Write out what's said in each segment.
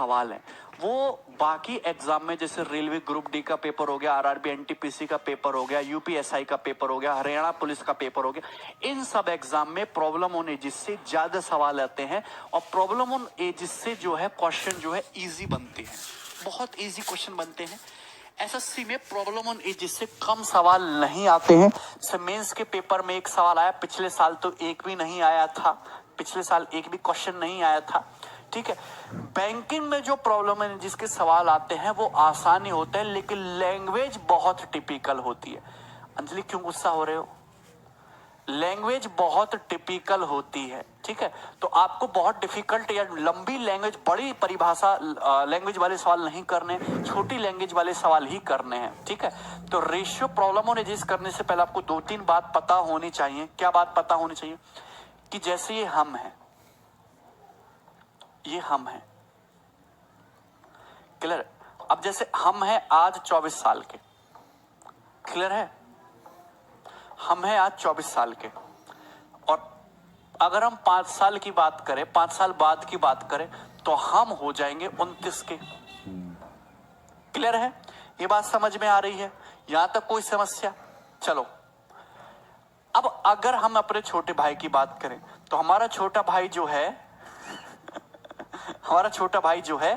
सवाल है वो बाकी एग्जाम में, जैसे रेलवे ग्रुप डी का पेपर हो गया, आरआरबी एनटीपीसी का पेपर हो गया, यूपीएसआई का पेपर हो गया, हरियाणा पुलिस का पेपर हो गया, इन सब एग्जाम में प्रॉब्लम ऑन एजिस से ज्यादा सवाल आते हैं और प्रॉब्लम ऑन एजिस से जो है क्वेश्चन जो है इजी बनते हैं, बहुत इजी क्वेश्चन बनते हैं। एसएससी में प्रॉब्लम ऑन एजिस से कम सवाल नहीं आते हैं। मेंस के पेपर में एक सवाल आया, पिछले साल तो एक भी नहीं आया था, पिछले साल एक भी क्वेश्चन नहीं आया था, ठीक है। बैंकिंग में जो प्रॉब्लम है जिसके सवाल आते हैं वो आसानी होते हैं, लेकिन लैंग्वेज बहुत टिपिकल होती है। अंजलि क्यों गुस्सा हो रहे हो? लैंग्वेज बहुत टिपिकल होती है, ठीक है। तो आपको बहुत डिफिकल्ट या लंबी लैंग्वेज, बड़ी परिभाषा लैंग्वेज वाले सवाल नहीं करने, छोटी लैंग्वेज वाले सवाल ही करने हैं, ठीक है। तो रेशियो प्रॉब्लम होने जिस करने से पहले आपको 2-3 बात पता होनी चाहिए। क्या बात पता होनी चाहिए? कि जैसे ये हम है, ये हम है, क्लियर? अब जैसे हम है आज 24 साल के, क्लियर है? हम है आज 24 साल के, और अगर हम 5 साल की बात करें, 5 साल बाद की बात करें, तो हम हो जाएंगे 29 के। क्लियर है? ये बात समझ में आ रही है? यहां तक कोई समस्या? चलो, अब अगर हम अपने छोटे भाई की बात करें, तो हमारा छोटा भाई जो है हमारा छोटा भाई जो है,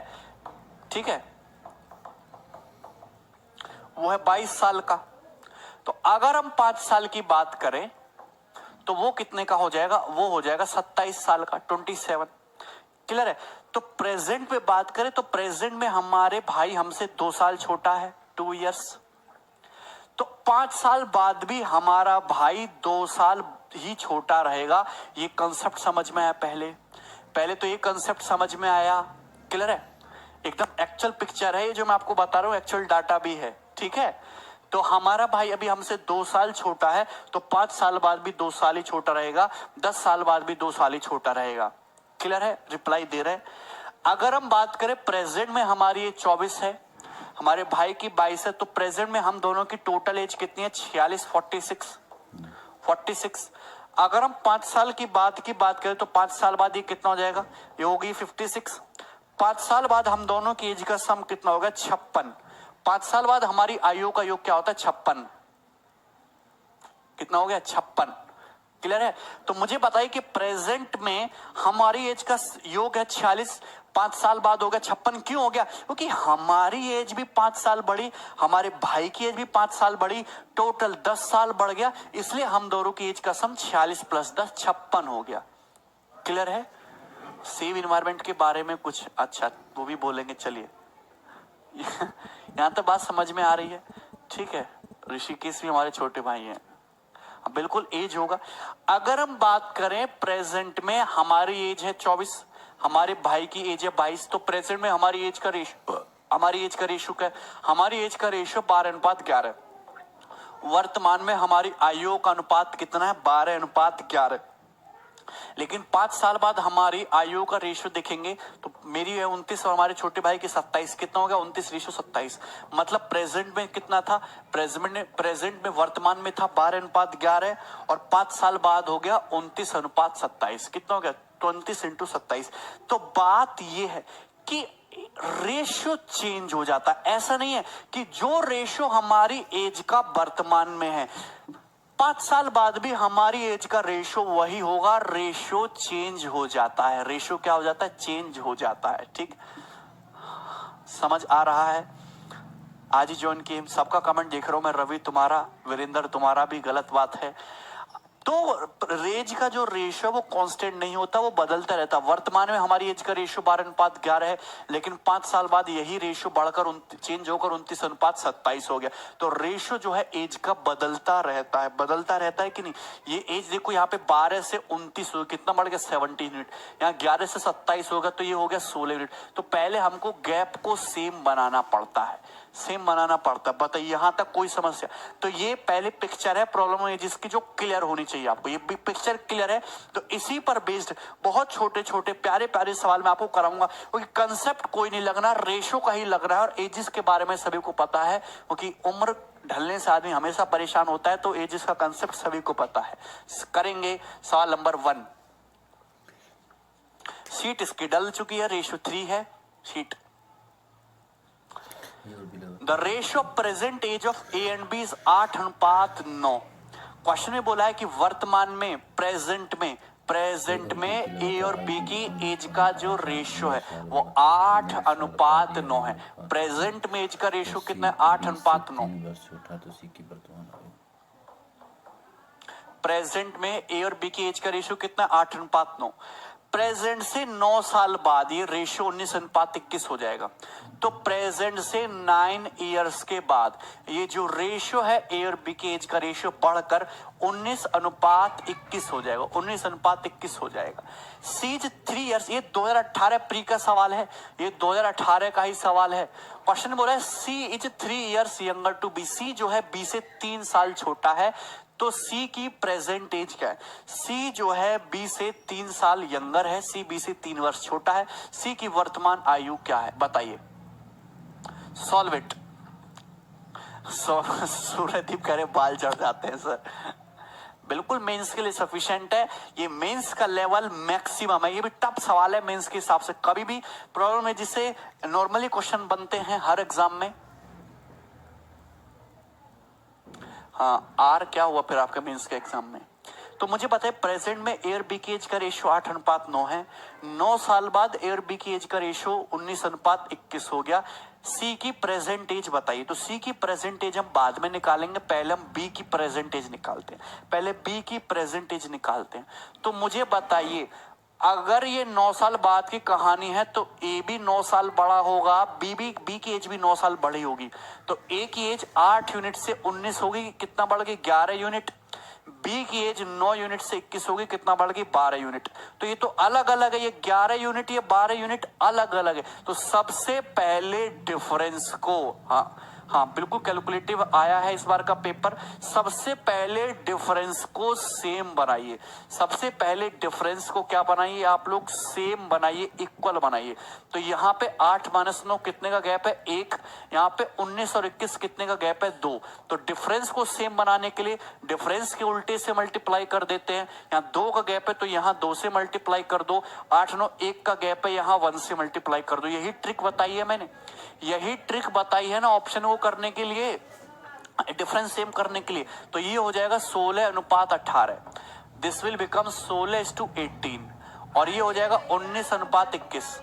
ठीक है, वो है 22 साल का। तो अगर हम 5 साल की बात करें तो वो कितने का हो जाएगा? वो हो जाएगा 27 साल का, 27। क्लियर है? तो प्रेजेंट में बात करें तो प्रेजेंट में हमारे भाई हमसे 2 साल छोटा है, 2 इयर्स। तो 5 साल बाद भी हमारा भाई 2 साल ही छोटा रहेगा। ये कंसेप्ट समझ में आया? पहले तो ये कंसेप्ट समझ में आया। क्लियर है? एकदम एक्चुअल पिक्चर है ये जो मैं आपको बता रहा हूं, एक्चुअल डाटा भी है, ठीक है। तो हमारा भाई अभी हमसे 2 साल छोटा है, तो 5 साल बाद भी 2 साल ही छोटा रहेगा, 10 साल बाद भी 2 साल ही छोटा रहेगा। क्लियर है? रिप्लाई दे रहे हैं। अगर हम बात करें प्रेजेंट में हमारी एज 24 है, हमारे भाई की 22 है, तो प्रेजेंट में हम दोनों की टोटल एज कितनी है? 46, 46। अगर हम 5 साल की बात करें तो 5 साल बाद ये कितना हो जाएगा? ये होगी 56। 5 साल बाद हम दोनों की एज का सम कितना होगा? 56। 5 साल बाद हमारी आयु का योग क्या होता है? 56। कितना हो गया? 56। क्लियर है? तो मुझे बताइए कि प्रेजेंट में हमारी एज का योग है 46, 5 साल बाद हो गया 56। क्यों हो गया? क्योंकि हमारी एज भी 5 साल बढ़ी, हमारे भाई की एज भी 5 साल बढ़ी, टोटल 10 साल बढ़ गया, इसलिए हम दोनों की एज का सम 46 + 10 56 हो गया। क्लियर है? सेव इन्वायरमेंट के बारे में कुछ अच्छा वो भी बोलेंगे, चलिए। यहां तक बात समझ में आ रही है? ठीक है। ऋषिकेश भी हमारे छोटे भाई हैं, बिल्कुल एज होगा। अगर हम बात करें प्रेजेंट में हमारी एज है 24, हमारे भाई की एज है 22, तो प्रेजेंट में हमारी एज का रेशियो क्या है? हमारी एज का रेशियो 12:11। वर्तमान में हमारी आयु का अनुपात कितना है? 12:11। लेकिन 5 साल बाद हमारी आयु का रेशियो देखेंगे तो मेरी है 29 और हमारे छोटे भाई की 27। कितना हो गया? 29:27। मतलब प्रेजेंट में कितना था? प्रेजेंट में वर्तमान में था 12:11 और 5 साल बाद हो गया 29:27। कितना हो गया? 29 × 27। तो बात यह है कि रेशियो चेंज हो जाता है। ऐसा नहीं है कि जो रेशियो हमारी एज का वर्तमान में है 5 साल बाद भी हमारी एज का रेशियो वही होगा। रेशियो चेंज हो जाता है। रेशियो क्या हो जाता है? चेंज हो जाता है। ठीक, समझ आ रहा है? आज ही ज्वाइन किए, सबका कमेंट देख रहा हूं मैं। रवि तुम्हारा, वीरेंद्र तुम्हारा भी गलत बात है। तो एज का जो रेशियो वो कांस्टेंट नहीं होता, वो बदलता रहता। वर्तमान में हमारी एज का रेशियो 12:11 है, लेकिन 5 साल बाद यही रेशियो बढ़कर चेंज होकर 29:27 हो गया। तो रेशियो जो है एज का बदलता रहता है कि नहीं? ये एज देखो यहाँ पे 12 से 29 हो, कितना बढ़ गया? 17 यूनिट। यहाँ 11 से 27 होगा तो ये हो गया 16 यूनिट। तो पहले हमको गैप को सेम बनाना पड़ता है, बताइए यहां तक कोई समस्या? तो ये पहले पिक्चर है प्रॉब्लम है जिसकी जो क्लियर होनी चाहिए आपको। ये भी पिक्चर क्लियर है तो इसी पर बेस्ड बहुत छोटे छोटे प्यारे प्यारे सवाल मैं आपको कराऊंगा, क्योंकि कंसेप्ट कोई नहीं लगना, रेशो का ही लग रहा है। और एजिस के बारे में सभी को पता है, क्योंकि उम्र ढलने से आदमी हमेशा परेशान होता है, तो एजिस का कंसेप्ट सभी को पता है। करेंगे सवाल नंबर 1। सीट इसकी डल चुकी है, रेशो 3 है, sheet. The ratio present age of A and B is 8:9। Question में बोला है कि वर्तमान में प्रेजेंट में ए और बी की एज का जो रेशियो है वो 8:9 है। प्रेजेंट में एज का रेशियो कितना है? 8:9। प्रेजेंट में ए और बी की एज का रेशियो कितना? 8:9। प्रेजेंट से 9 साल बाद ये रेशियो 19:21 हो जाएगा। तो प्रेजेंट से 9 इयर्स के बाद ये जो रेशियो है ए और बी की एज का रेशियो बढ़कर 19:21 हो जाएगा। 19:21 हो जाएगा। सी इज 3 इयर्स। ये 2018 प्री का सवाल है, ये 2018 का ही सवाल है। क्वेश्चन बोला है she is 3 years younger to be. She जो है बी से 3 साल छोटा है, तो सी की प्रेजेंट एज क्या है? सी जो है बी से 3 साल यंगर है, सी बी से 3 वर्ष छोटा है। सी की वर्तमान आयु क्या है बताइए? Solve it. सूर्यदीप कह रहे बाल चढ़ जाते हैं सर। बिल्कुल मेंस के लिए सफिशिएंट है। ये मेंस का लेवल मैक्सिमम है। ये भी टफ सवाल है मेंस के हिसाब से। कभी भी प्रॉब्लम है जिससे नॉर्मली क्वेश्चन बनते हैं हर एग्जाम में। हाँ, आर क्या हुआ फिर आपका मेंस के एग्जाम में? तो मुझे पता है प्रेजेंट में ए और बी की एज का रेशियो 8:9 है। 9 साल बाद ए और बी की एज का रेशियो 19:21 हो गया। सी की प्रेजेंट एज बताइए। तो सी की प्रेजेंट एज हम बाद में निकालेंगे, पहले हम बी की प्रेजेंट एज निकालते हैं। पहले बी की प्रेजेंट एज निकालते हैं। तो मुझे बताइए, अगर ये 9 साल बाद की कहानी है तो ए भी 9 साल बड़ा होगा, बी की एज भी 9 साल बड़ी होगी। तो ए की एज 8 यूनिट से 19 होगी, कितना बढ़ गई? 11 यूनिट। बी की एज 9 यूनिट से 21 होगी, कितना बढ़ गई? 12 यूनिट। तो ये तो अलग अलग है, ये 11 यूनिट, ये 12 यूनिट अलग अलग है। तो सबसे पहले डिफरेंस को, हाँ बिल्कुल कैलकुलेटिव आया है इस बार का पेपर। सबसे पहले डिफरेंस को सेम बनाइए। सबसे पहले डिफरेंस को क्या बनाइए आप लोग? सेम बनाइए, इक्वल बनाइए। तो यहाँ पे 8-9 कितने का गैप है? 1। यहाँ पे 19 और 21 कितने का गैप है? 2। तो डिफरेंस को सेम बनाने के लिए डिफरेंस के उल्टे से मल्टीप्लाई कर देते हैं। यहाँ 2 का गैप है तो यहाँ 2 से मल्टीप्लाई कर दो। 8-9 1 का गैप है, यहाँ 1 से मल्टीप्लाई कर दो। यही ट्रिक बताई है मैंने, यही ट्रिक बताई है ना ऑप्शन को करने के लिए, डिफरेंस सेम करने के लिए। तो ये हो जाएगा 16:18। This will become 16:18। और ये हो जाएगा 19:21।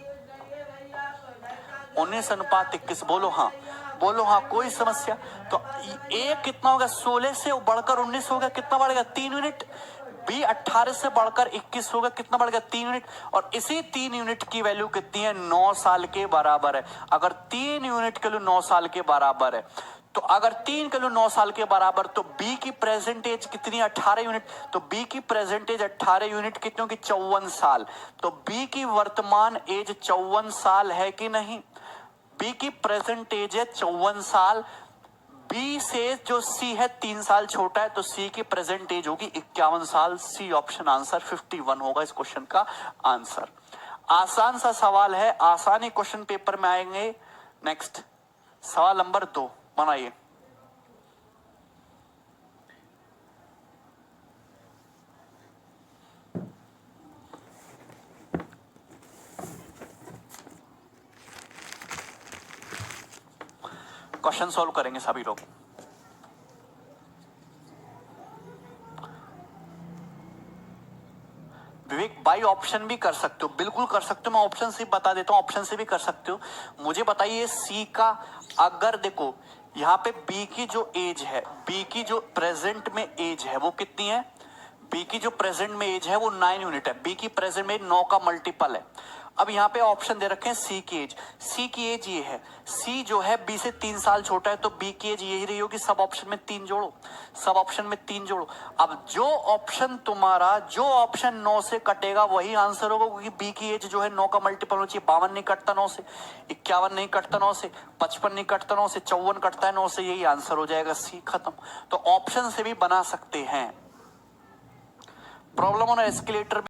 19:21। बोलो हाँ, बोलो हाँ, कोई समस्या? तो ए कितना होगा? 16 से बढ़कर 19 हो गया, कितना बढ़ेगा? 3 यूनिट। बी 18 से बढ़कर 21 होगा, कितना बढ़ गया? 3 यूनिट। और इसी 3 यूनिट की वैल्यू कितनी है? 9 साल के बराबर है। अगर 3 यूनिट की वैल्यू 9 साल के बराबर है, तो अगर 3 की वैल्यू 9 साल के बराबर, तो बी की प्रेजेंट एज कितनी है? 18 यूनिट। तो बी की प्रेजेंट एज 18 यूनिट कितनी होगी? 54 साल। तो बी की वर्तमान एज 54 साल है कि नहीं? बी की प्रेजेंट एज है 54 साल। बी से जो सी है 3 साल छोटा है, तो सी की प्रेजेंट एज होगी 51 साल। सी ऑप्शन आंसर 51 होगा इस क्वेश्चन का आंसर। आसान सा सवाल है, आसानी क्वेश्चन पेपर में आएंगे। नेक्स्ट सवाल नंबर 2 बनाइए। क्वेश्चन सॉल्व करेंगे सभी लोग। विवेक बाई ऑप्शन भी कर सकते हो, बिल्कुल कर सकते हो। मैं ऑप्शन से बता देता हूं, ऑप्शन से भी कर सकते हो। मुझे बताइए सी का, अगर देखो यहां पे बी की जो एज है, बी की जो प्रेजेंट में एज है वो कितनी है? बी की जो प्रेजेंट में एज है वो 9 यूनिट है। बी की प्रेजेंट में 9 का मल्टीपल है। अब यहाँ पे ऑप्शन दे रखे हैं सी की एज। सी की एज ये है, सी जो है बी से 3 साल छोटा है, तो बी की एज यही रही होगी। सब ऑप्शन में 3 जोड़ो, सब ऑप्शन में 3 जोड़ो। अब जो ऑप्शन तुम्हारा, जो ऑप्शन 9 से कटेगा वही आंसर होगा, क्योंकि बी की एज जो है 9 का मल्टीपल होना चाहिए। 52 नहीं कटता 9 से, 51 नहीं कटता 9 से, 55 नहीं कटता 9 से, 54 कटता है 9 से। यही आंसर हो जाएगा, सी खत्म। तो ऑप्शन से भी बना सकते हैं। Problem on escalator